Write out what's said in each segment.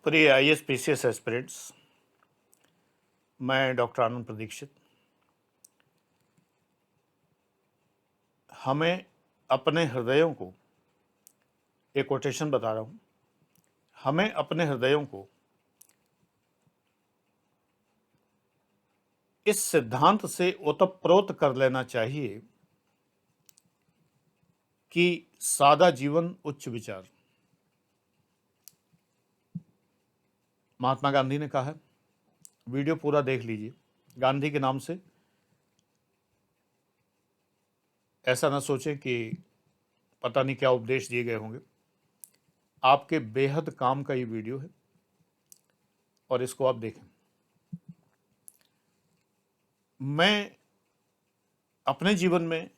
प्रिय IAS PCS aspirants, मैं doctor आनंद प्रदीक्षित। हमें अपने हृदयों को एक कोटेशन बता रहा हूँ। हमें अपने हृदयों को इस सिद्धांत से ओतप्रोत कर लेना चाहिए कि सादा जीवन उच्च विचार। महात्मा गांधी ने कहा है, वीडियो पूरा देख लीजिए। गांधी के नाम से ऐसा ना सोचें कि पता नहीं क्या उपदेश दिए गए होंगे। आपके बेहद काम का ये वीडियो है और इसको आप देखें। मैं अपने जीवन में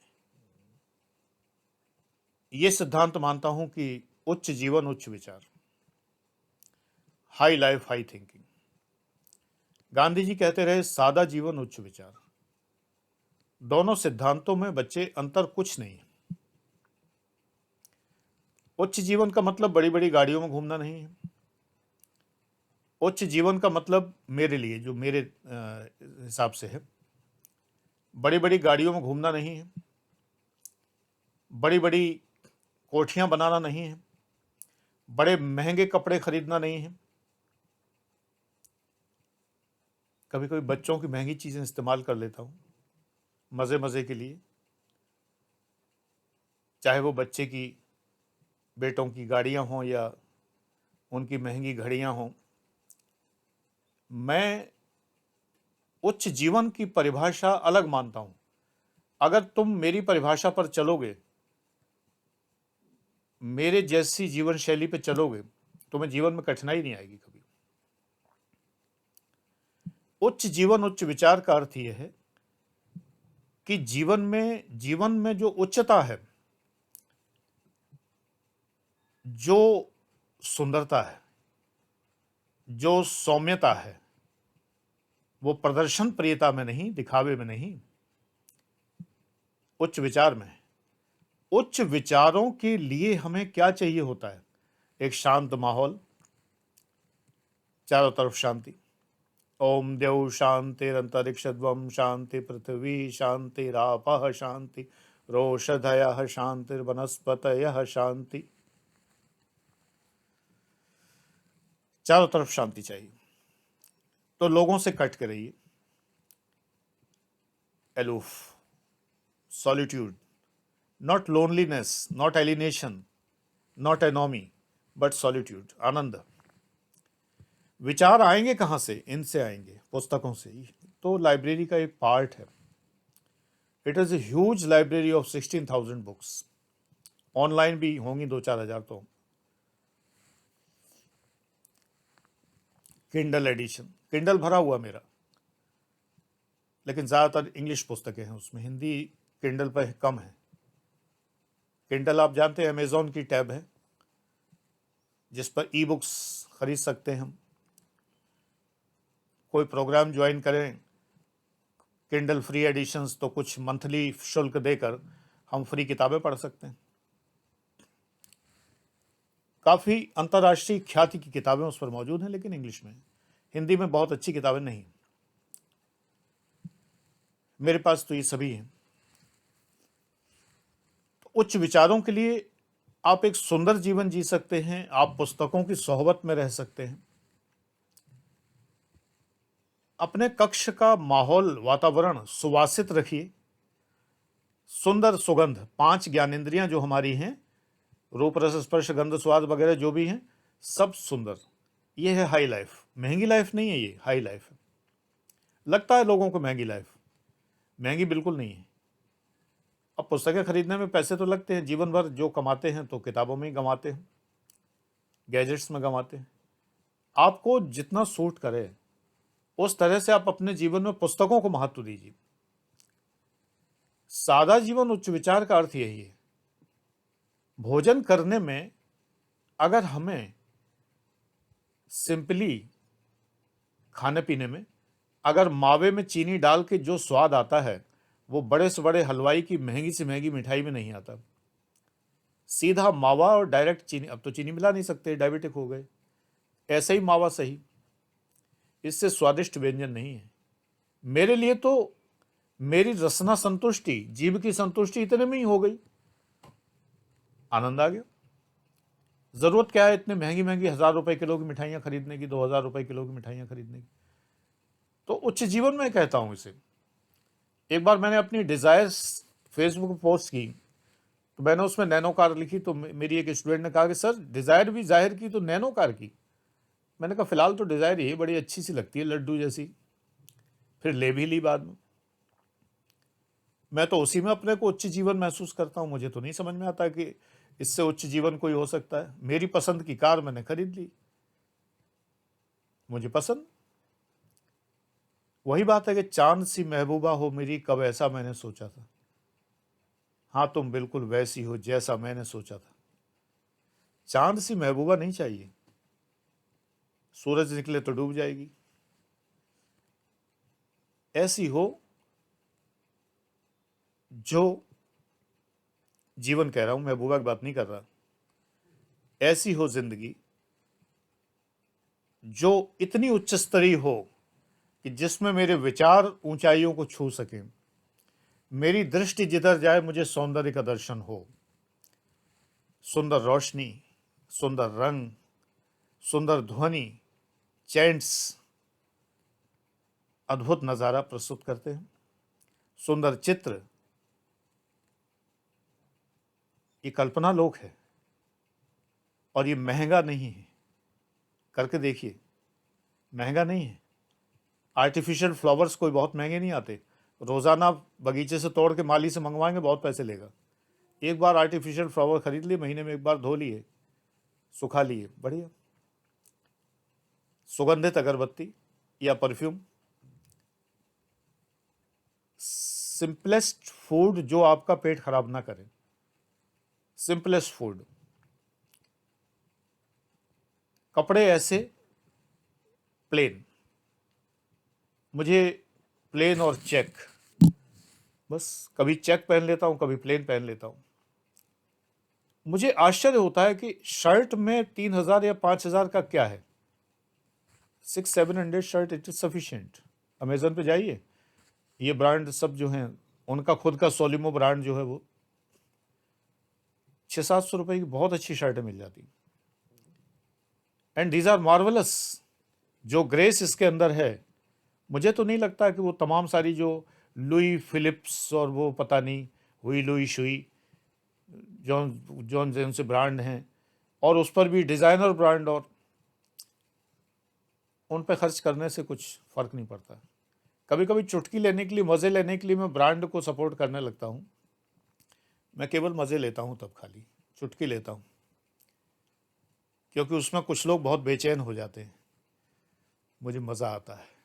ये सिद्धांत मानता हूं कि उच्च जीवन उच्च विचार, high life high thinking. Gandhi ji कहते रहे, सादा जीवन उच्च विचार। दोनों सिद्धांतों में बच्चे अंतर कुछ नहीं है। उच्च जीवन का मतलब बड़ी बड़ी गाड़ियों में घूमना नहीं है। उच्च जीवन का मतलब मेरे लिए, जो मेरे हिसाब से है, बड़ी बड़ी गाड़ियों में घूमना नहीं है, बड़ी बड़ी कोठियां बनाना नहीं है, बड़े महंगे कपड़े खरीदना नहीं है। कभी कभी बच्चों की महंगी चीजें इस्तेमाल कर लेता हूं मजे मजे के लिए, चाहे वो बच्चे की, बेटों की गाड़ियां हों या उनकी महंगी घड़ियां हों। मैं उच्च जीवन की परिभाषा अलग मानता हूं। अगर तुम मेरी परिभाषा पर चलोगे, मेरे जैसी जीवन शैली पे चलोगे, तुम्हें जीवन में कठिनाई नहीं आएगी कभी। उच्च जीवन उच्च विचार का अर्थ यह है कि जीवन में जो उच्चता है, जो सुंदरता है, जो सौम्यता है, वो प्रदर्शन प्रियता में नहीं, दिखावे में नहीं, उच्च विचार में है। उच्च विचारों के लिए हमें क्या चाहिए होता है? एक शांत माहौल, चारों तरफ शांति। ओम द्यौ शांतिरंतरिक्षध्वं शांति पृथ्वी शांतिरापः शांति रोषधयः शांतिर्वनस्पतयः शांति। चारों तरफ शांति चाहिए। तो लोगों से कट के रहिए, aloof, solitude, not loneliness, not alienation, not anomie, but solitude, आनंद। विचार आएंगे कहां से? इनसे आएंगे, पुस्तकों से ही। तो लाइब्रेरी का एक पार्ट है। It is a huge library of 16,000 books. Online भी होंगी 2-4 हज़ार। तो किंडल एडिशन, किंडल भरा हुआ मेरा, लेकिन ज़्यादातर इंग्लिश पुस्तकें हैं उसमें, हिंदी किंडल पर कम है। किंडल आप जानते हैं, अमेजोन की टैब है जिस पर ई बुक्स खरीद सकते हैं हम। कोई प्रोग्राम ज्वाइन करें, किंडल फ्री एडिशंस, तो कुछ मंथली शुल्क देकर हम फ्री किताबें पढ़ सकते हैं। काफ़ी अंतर्राष्ट्रीय ख्याति की किताबें उस पर मौजूद हैं, लेकिन इंग्लिश में। हिंदी में बहुत अच्छी किताबें नहीं। मेरे पास तो ये सभी हैं। तो उच्च विचारों के लिए आप एक सुंदर जीवन जी सकते हैं। आप पुस्तकों की सोहबत में रह सकते हैं। अपने कक्ष का माहौल, वातावरण सुवासित रखिए। सुंदर सुगंध, 5 ज्ञानेंद्रियां जो हमारी हैं, रूप रस स्पर्श गंध स्वाद वगैरह जो भी हैं, सब सुंदर। ये है हाई लाइफ। महंगी लाइफ नहीं है, ये हाई लाइफ है। लगता है लोगों को महंगी लाइफ, महंगी बिल्कुल नहीं है। अब पुस्तकें खरीदने में पैसे तो लगते हैं, जीवन भर जो कमाते हैं तो किताबों में ही गंवाते हैं, गैजेट्स में गंवाते हैं। आपको जितना सूट करे उस तरह से आप अपने जीवन में पुस्तकों को महत्व दीजिए। सादा जीवन उच्च विचार का अर्थ यही है। भोजन करने में अगर हमें सिंपली खाने पीने में अगर मावे में चीनी डाल के जो स्वाद आता है, वो बड़े से बड़े हलवाई की महंगी से महंगी मिठाई में नहीं आता। सीधा मावा और डायरेक्ट चीनी। अब तो चीनी मिला नहीं सकते, डायबिटिक हो गए। ऐसा ही मावा सही, इससे स्वादिष्ट व्यंजन नहीं है। मेरे लिए तो मेरी रसना संतुष्टि, जीभ की संतुष्टि इतने में ही हो गई, आनंद आ गया। जरूरत क्या है इतने महंगी महंगी 1,000 रुपए किलो की मिठाइयां खरीदने की, 2,000 रुपए किलो की मिठाइयां खरीदने की। तो उच्च जीवन में कहता हूं इसे। एक बार मैंने अपनी डिजायर्स फेसबुक पर पोस्ट की, तो मैंने उसमें नैनो कार लिखी, तो मेरी एक स्टूडेंट ने कहा कि सर डिजायर भी जाहिर की तो नैनो कार की। मैंने कहा फिलहाल तो डिजायर ही बड़ी अच्छी सी लगती है, लड्डू जैसी, फिर ले भी ली बाद में। मैं तो उसी में अपने को उच्च जीवन महसूस करता हूं। मुझे तो नहीं समझ में आता कि इससे उच्च जीवन कोई हो सकता है। मेरी पसंद की कार मैंने खरीद ली, मुझे पसंद। वही बात है कि चांद सी महबूबा हो मेरी, कब ऐसा मैंने सोचा था। हाँ तुम बिल्कुल वैसी हो जैसा मैंने सोचा था। चांद सी महबूबा नहीं चाहिए, सूरज निकले तो डूब जाएगी। ऐसी हो जो, जीवन कह रहा हूं, महबूबा की बात नहीं कर रहा, ऐसी हो जिंदगी जो इतनी उच्च स्तरीय हो कि जिसमें मेरे विचार ऊंचाइयों को छू सकें, मेरी दृष्टि जिधर जाए मुझे सौंदर्य का दर्शन हो। सुंदर रोशनी, सुंदर रंग, सुंदर ध्वनि, चैंट्स अद्भुत नजारा प्रस्तुत करते हैं। सुंदर चित्र, ये कल्पना लोक है और ये महंगा नहीं है। करके देखिए, महंगा नहीं है। आर्टिफिशियल फ्लावर्स कोई बहुत महंगे नहीं आते। रोजाना बगीचे से तोड़ के माली से मंगवाएंगे, बहुत पैसे लेगा। एक बार आर्टिफिशियल फ्लावर खरीद लिए, महीने में एक बार धो लिए, सुखा लिए, बढ़िया। सुगंधित अगरबत्ती या परफ्यूम, सिंपलेस्ट फूड जो आपका पेट खराब ना करे, सिंपलेस्ट फूड। कपड़े ऐसे प्लेन, मुझे प्लेन और चेक, बस कभी चेक पहन लेता हूं, कभी प्लेन पहन लेता हूं। मुझे आश्चर्य होता है कि शर्ट में 3,000 या 5,000 का क्या है। 600-700 shirt it is sufficient. Amazon पे जाइए, ये ब्रांड सब जो हैं, उनका खुद का सोलिमो ब्रांड जो है, वो 600-700 रुपए की बहुत अच्छी शर्टें मिल जाती। And these are marvellous. जो ग्रेस इसके अंदर है, मुझे तो नहीं लगता कि वो तमाम सारी जो लुई फिलिप्स और वो पता नहीं हुई Louis Shuey John John Jain से ब्रांड हैं, और उस पर भी डिज़ाइनर ब्रांड, और उन पर खर्च करने से कुछ फ़र्क नहीं पड़ता। कभी कभी चुटकी लेने के लिए, मज़े लेने के लिए मैं ब्रांड को सपोर्ट करने लगता हूँ। मैं केवल मज़े लेता हूँ तब, खाली चुटकी लेता हूँ, क्योंकि उसमें कुछ लोग बहुत बेचैन हो जाते हैं, मुझे मज़ा आता है।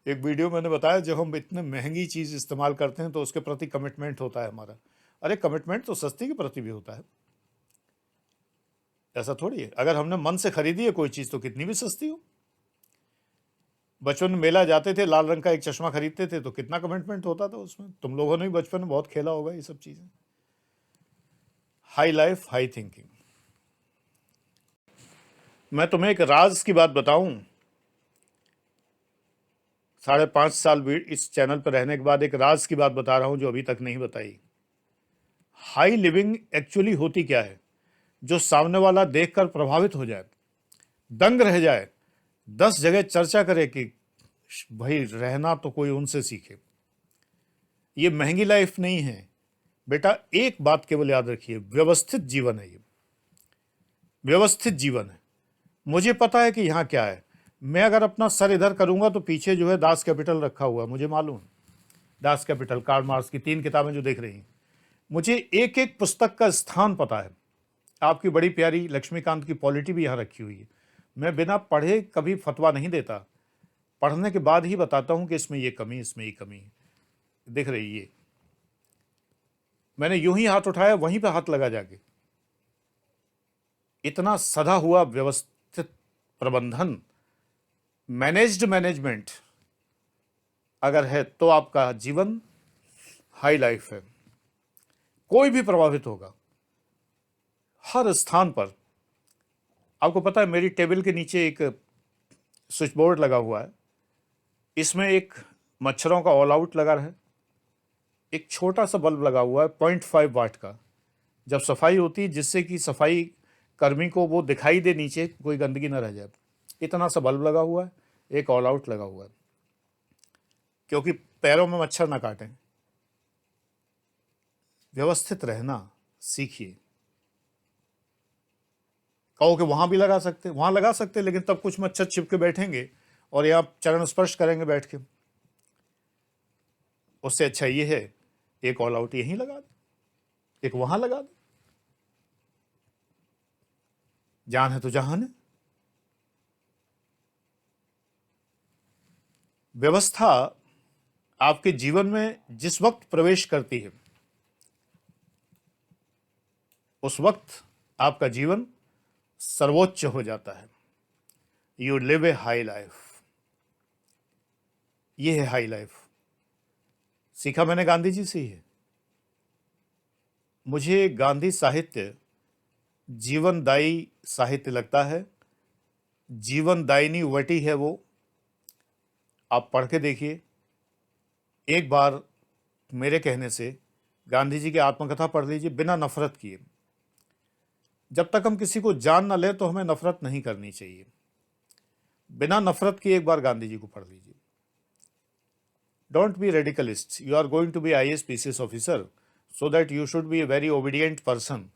एक वीडियो मैंने बताया, जब हम इतने महंगी चीज़ इस्तेमाल करते हैं तो उसके प्रति कमिटमेंट होता है हमारा। अरे कमिटमेंट तो सस्ती के प्रति भी होता है, ऐसा थोड़ी है। अगर हमने मन से खरीदी है कोई चीज़ तो कितनी भी सस्ती हो। बचपन में मेला जाते थे, लाल रंग का एक चश्मा खरीदते थे, तो कितना कमिटमेंट होता था उसमें। तुम लोगों ने भी बचपन में बहुत खेला होगा ये सब चीज़ें। High life high thinking. मैं तुम्हें एक राज की बात बताऊं, 5.5 साल इस चैनल पर रहने के बाद एक राज की बात बता रहा हूं जो अभी तक नहीं बताई। हाई लिविंग एक्चुअली होती क्या है, जो सामने वाला देखकर प्रभावित हो जाए, दंग रह जाए, 10 जगह चर्चा करे कि भाई रहना तो कोई उनसे सीखे। ये महंगी लाइफ नहीं है बेटा, एक बात केवल याद रखिए, व्यवस्थित जीवन है ये, व्यवस्थित जीवन है। मुझे पता है कि यहाँ क्या है। मैं अगर अपना सर इधर करूंगा तो पीछे जो है दास कैपिटल रखा हुआ है, मुझे मालूम है। दास कैपिटल, कार्ल मार्क्स की 3 किताबें जो देख रही हैं, मुझे एक एक पुस्तक का स्थान पता है। आपकी बड़ी प्यारी लक्ष्मीकांत की पॉलिटी भी यहाँ रखी हुई है। मैं बिना पढ़े कभी फतवा नहीं देता, पढ़ने के बाद ही बताता हूँ कि इसमें ये कमी, इसमें ये कमी है। दिख रही है, मैंने यूं ही हाथ उठाया, वहीं पे हाथ लगा जाके। इतना सधा हुआ व्यवस्थित प्रबंधन, मैनेज्ड मैनेजमेंट अगर है तो आपका जीवन हाई लाइफ है। कोई भी प्रभावित होगा, हर स्थान पर, आपको पता है मेरी टेबल के नीचे एक स्विच बोर्ड लगा हुआ है, इसमें एक मच्छरों का ऑल आउट लगा है, एक छोटा सा बल्ब लगा हुआ है 0.5 वाट का, जब सफाई होती है जिससे कि सफाई कर्मी को वो दिखाई दे नीचे कोई गंदगी ना रह जाए, इतना सा बल्ब लगा हुआ है, एक ऑल आउट लगा हुआ है, क्योंकि पैरों में मच्छर ना काटें। व्यवस्थित रहना सीखिए। कहो कि वहां भी लगा सकते, वहां लगा सकते, लेकिन तब कुछ मच्छर चिपके बैठेंगे और यहां चरण स्पर्श करेंगे बैठ के। उससे अच्छा ये है एक ऑल आउट यहीं लगा दे, एक वहां लगा दे। जान है तो जहान है। व्यवस्था आपके जीवन में जिस वक्त प्रवेश करती है, उस वक्त आपका जीवन सर्वोच्च हो जाता है। You live A high life. ये है हाई लाइफ। सीखा मैंने गांधी जी से ही है। मुझे गांधी साहित्य जीवनदायी साहित्य लगता है, जीवनदायिनी वटी है वो। आप पढ़ के देखिए एक बार, मेरे कहने से गांधी जी की आत्मकथा पढ़ लीजिए बिना नफरत किए। जब तक हम किसी को जान ना ले तो हमें नफरत नहीं करनी चाहिए। बिना नफरत किए एक बार गांधी जी को पढ़ लीजिए। Don't be radicalist, you are going to be IAS PCS officer, so that you should be a very obedient person,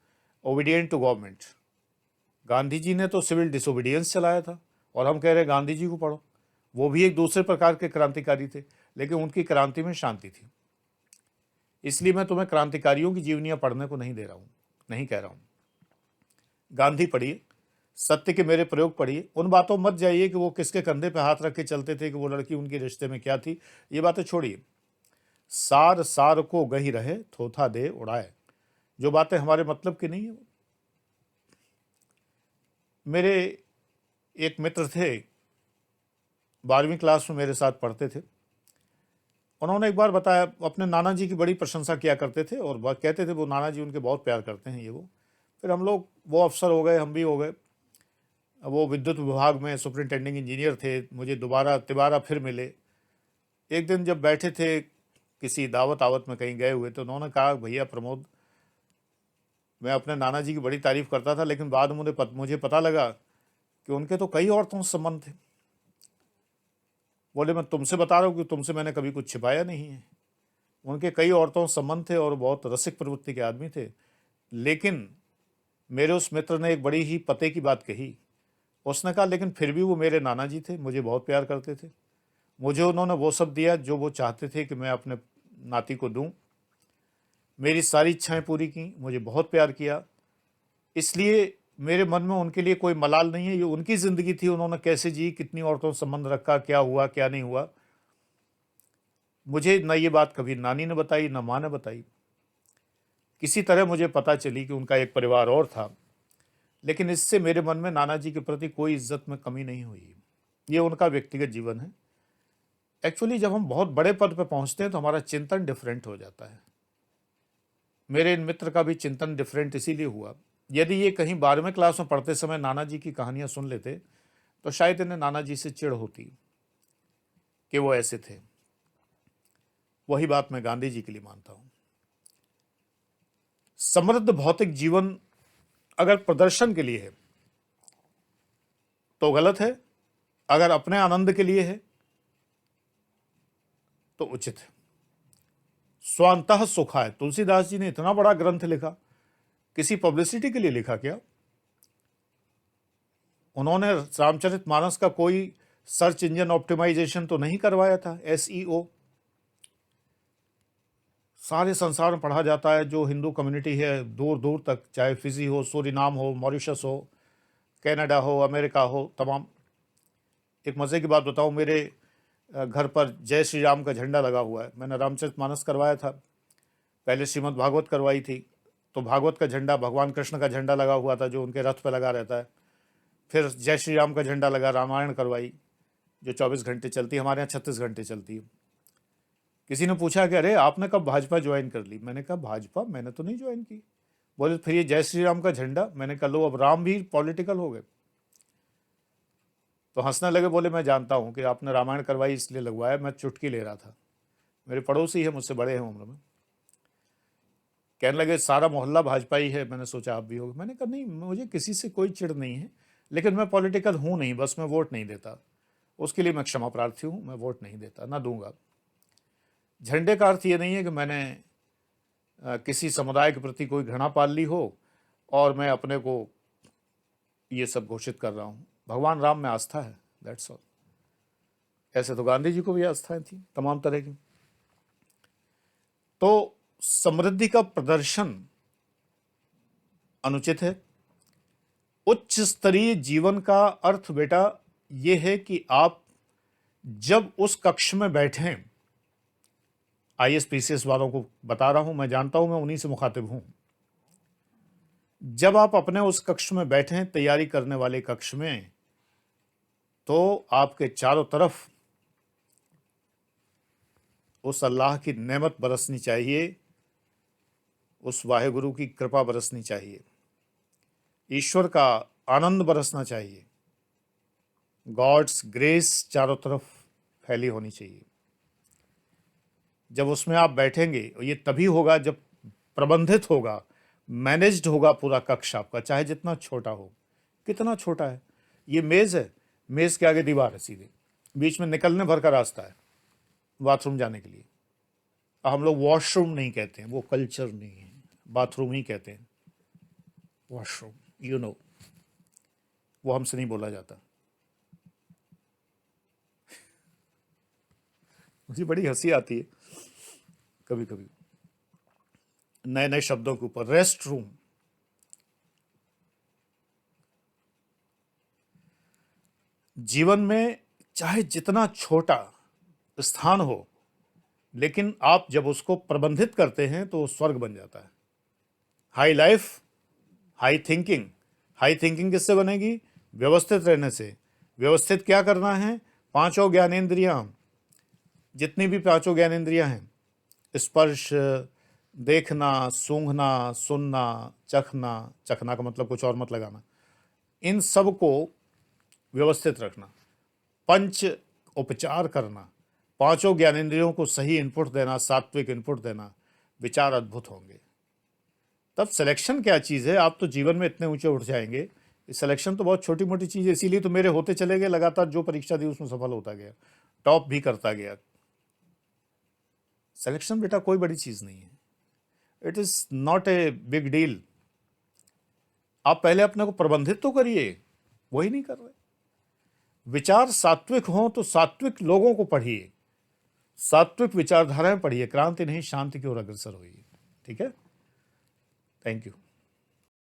obedient to government. Gandhi ji ने तो सिविल डिसोबीडियंस चलाया था और हम कह रहे हैं गांधी जी को पढ़ो। वो भी एक दूसरे प्रकार के क्रांतिकारी थे, लेकिन उनकी क्रांति में शांति थी। इसलिए मैं तुम्हें क्रांतिकारियों की जीवनियां पढ़ने को नहीं दे रहा हूं, नहीं कह रहा हूं। गांधी पढ़िए, सत्य के मेरे प्रयोग पढ़िए। उन बातों मत जाइए कि वो किसके कंधे पे हाथ रख के चलते थे, कि वो लड़की उनके रिश्ते में क्या थी, ये बातें छोड़िए। सार सार को गही रहे, थोथा दे उड़ाए। जो बातें हमारे मतलब की नहीं है। मेरे एक मित्र थे, 12वीं क्लास में मेरे साथ पढ़ते थे। उन्होंने एक बार बताया, अपने नाना जी की बड़ी प्रशंसा किया करते थे और कहते थे वो नाना जी उनके बहुत प्यार करते हैं, ये वो। फिर हम लोग, वो अफसर हो गए, हम भी हो गए। वो विद्युत विभाग में सुपरिटेंडिंग इंजीनियर थे। मुझे दोबारा तिबारा फिर मिले। एक दिन जब बैठे थे किसी दावत आवत में कहीं गए हुए, तो उन्होंने कहा, भैया प्रमोद, मैं अपने नाना जी की बड़ी तारीफ करता था, लेकिन बाद में मुझे पता लगा कि उनके तो कई औरतों से संबंध थे। बोले, मैं तुमसे बता रहा हूँ कि तुमसे मैंने कभी कुछ छिपाया नहीं है। उनके कई औरतों से संबंध थे और बहुत रसिक प्रवृत्ति के आदमी थे। लेकिन मेरे उस मित्र ने एक बड़ी ही पते की बात कही। उसने कहा, लेकिन फिर भी वो मेरे नाना जी थे, मुझे बहुत प्यार करते थे। मुझे उन्होंने वो सब दिया जो वो चाहते थे कि मैं अपने नाती को दूं। मेरी सारी इच्छाएं पूरी की, मुझे बहुत प्यार किया। इसलिए मेरे मन में उनके लिए कोई मलाल नहीं है। ये उनकी ज़िंदगी थी, उन्होंने कैसे जी, कितनी औरतों से संबंध रखा, क्या हुआ क्या नहीं हुआ। मुझे न ये बात कभी नानी ने बताई, न माँ ने बताई। किसी तरह मुझे पता चली कि उनका एक परिवार और था, लेकिन इससे मेरे मन में नाना जी के प्रति कोई इज्जत में कमी नहीं हुई। ये उनका व्यक्तिगत जीवन है। एक्चुअली जब हम बहुत बड़े पद पर पहुंचते हैं तो हमारा चिंतन डिफरेंट हो जाता है। मेरे इन मित्र का भी चिंतन डिफरेंट इसीलिए हुआ। यदि ये कहीं 12वीं क्लास में पढ़ते समय नाना जी की कहानियां सुन लेते तो शायद इन्हें नाना जी से चिढ़ होती कि वो ऐसे थे। वही बात मैं गांधी जी के लिए मानता हूं। समृद्ध भौतिक जीवन अगर प्रदर्शन के लिए है तो गलत है, अगर अपने आनंद के लिए है तो उचित है। स्वांतः सुखाय, तुलसीदास जी ने इतना बड़ा ग्रंथ लिखा, किसी पब्लिसिटी के लिए लिखा क्या? उन्होंने रामचरितमानस का कोई सर्च इंजन ऑप्टिमाइजेशन तो नहीं करवाया था, SEO। सारे संसार में पढ़ा जाता है, जो हिंदू कम्युनिटी है दूर दूर तक, चाहे फिजी हो, सूरीनाम हो, मॉरिशस हो, कनाडा हो, अमेरिका हो, तमाम। एक मज़े की बात बताऊं, मेरे घर पर जय श्री राम का झंडा लगा हुआ है। मैंने रामचरितमानस करवाया था, पहले श्रीमद् भागवत करवाई थी, तो भागवत का झंडा, भगवान कृष्ण का झंडा लगा हुआ था जो उनके रथ पर लगा रहता है। फिर जय श्री राम का झंडा लगा, रामायण करवाई जो 24 घंटे चलती है, हमारे यहाँ 36 घंटे चलती है। किसी ने पूछा कि अरे आपने कब भाजपा ज्वाइन कर ली? मैंने कहा भाजपा मैंने तो नहीं ज्वाइन की, बोले फिर ये जय श्री राम का झंडा। मैंने कहा लो अब राम भी पॉलिटिकल हो गए। तो हंसने लगे, बोले मैं जानता हूं कि आपने रामायण करवाई इसलिए लगवाया, मैं चुटकी ले रहा था। मेरे पड़ोसी है, मुझसे बड़े हैं उम्र में। कहने लगे सारा मोहल्ला भाजपाई है, मैंने सोचा आप भी होगे। मैंने कहा नहीं, मुझे किसी से कोई चिढ़ नहीं है, लेकिन मैं पॉलिटिकल हूं नहीं, बस मैं वोट नहीं देता। उसके लिए मैं क्षमा प्रार्थी हूं, मैं वोट नहीं देता, ना दूंगा। झंडे का अर्थ ये नहीं है कि मैंने किसी समुदाय के प्रति कोई घृणा पाल ली हो और मैं अपने को ये सब घोषित कर रहा हूं। भगवान राम में आस्था है, दैट्स ऑल। ऐसे तो गांधी जी को भी आस्थाएं थी तमाम तरह की। तो समृद्धि का प्रदर्शन अनुचित है। उच्च स्तरीय जीवन का अर्थ बेटा यह है कि आप जब उस कक्ष में बैठें, आईएएस पीसीएस वालों को बता रहा हूं, मैं जानता हूं, मैं उन्हीं से मुखातिब हूं। जब आप अपने उस कक्ष में बैठें, तैयारी करने वाले कक्ष में, तो आपके चारों तरफ उस अल्लाह की नेमत बरसनी चाहिए, उस वाहेगुरु की कृपा बरसनी चाहिए, ईश्वर का आनंद बरसना चाहिए, गॉड्स ग्रेस चारों तरफ फैली होनी चाहिए। जब उसमें आप बैठेंगे, और ये तभी होगा जब प्रबंधित होगा, मैनेज्ड होगा पूरा कक्ष आपका, चाहे जितना छोटा हो। कितना छोटा है ये मेज है, मेज के आगे दीवार है सीधे, बीच में निकलने भर का रास्ता है बाथरूम जाने के लिए। हम लोग वॉशरूम नहीं कहते हैं, वो कल्चर नहीं है, बाथरूम ही कहते हैं, वॉशरूम, यू नो, वो हमसे नहीं बोला जाता। मुझे बड़ी हंसी आती है कभी कभी नए नए शब्दों के ऊपर। रेस्ट रूम, जीवन में चाहे जितना छोटा स्थान हो, लेकिन आप जब उसको प्रबंधित करते हैं तो वो स्वर्ग बन जाता है। High life, high thinking. High thinking किससे बनेगी? व्यवस्थित रहने से। व्यवस्थित क्या करना है? पांचों ज्ञानेंद्रियां, जितनी भी पांचों ज्ञानेंद्रियां हैं, स्पर्श, देखना, सूंघना, सुनना, चखना, चखना का मतलब कुछ और मत लगाना, इन सब को व्यवस्थित रखना, पंच उपचार करना, पांचों ज्ञानेंद्रियों को सही इनपुट देना, सात्विक इनपुट देना, विचार अद्भुत होंगे। तब सिलेक्शन क्या चीज़ है? आप तो जीवन में इतने ऊंचे उठ जाएंगे। सिलेक्शन तो बहुत छोटी मोटी चीज़ है, इसीलिए तो मेरे होते चले गए, लगातार जो परीक्षा दी उसमें सफल होता गया, टॉप भी करता गया। सिलेक्शन बेटा कोई बड़ी चीज़ नहीं है, it is not a big deal. आप पहले अपने को प्रबंधित तो करिए, वही नहीं कर रहे। विचार सात्विक हों तो सात्विक लोगों को पढ़िए, सात्विक विचारधाराएं पढ़िए, क्रांति नहीं शांति की ओर अग्रसर होइए। ठीक है, थैंक यू।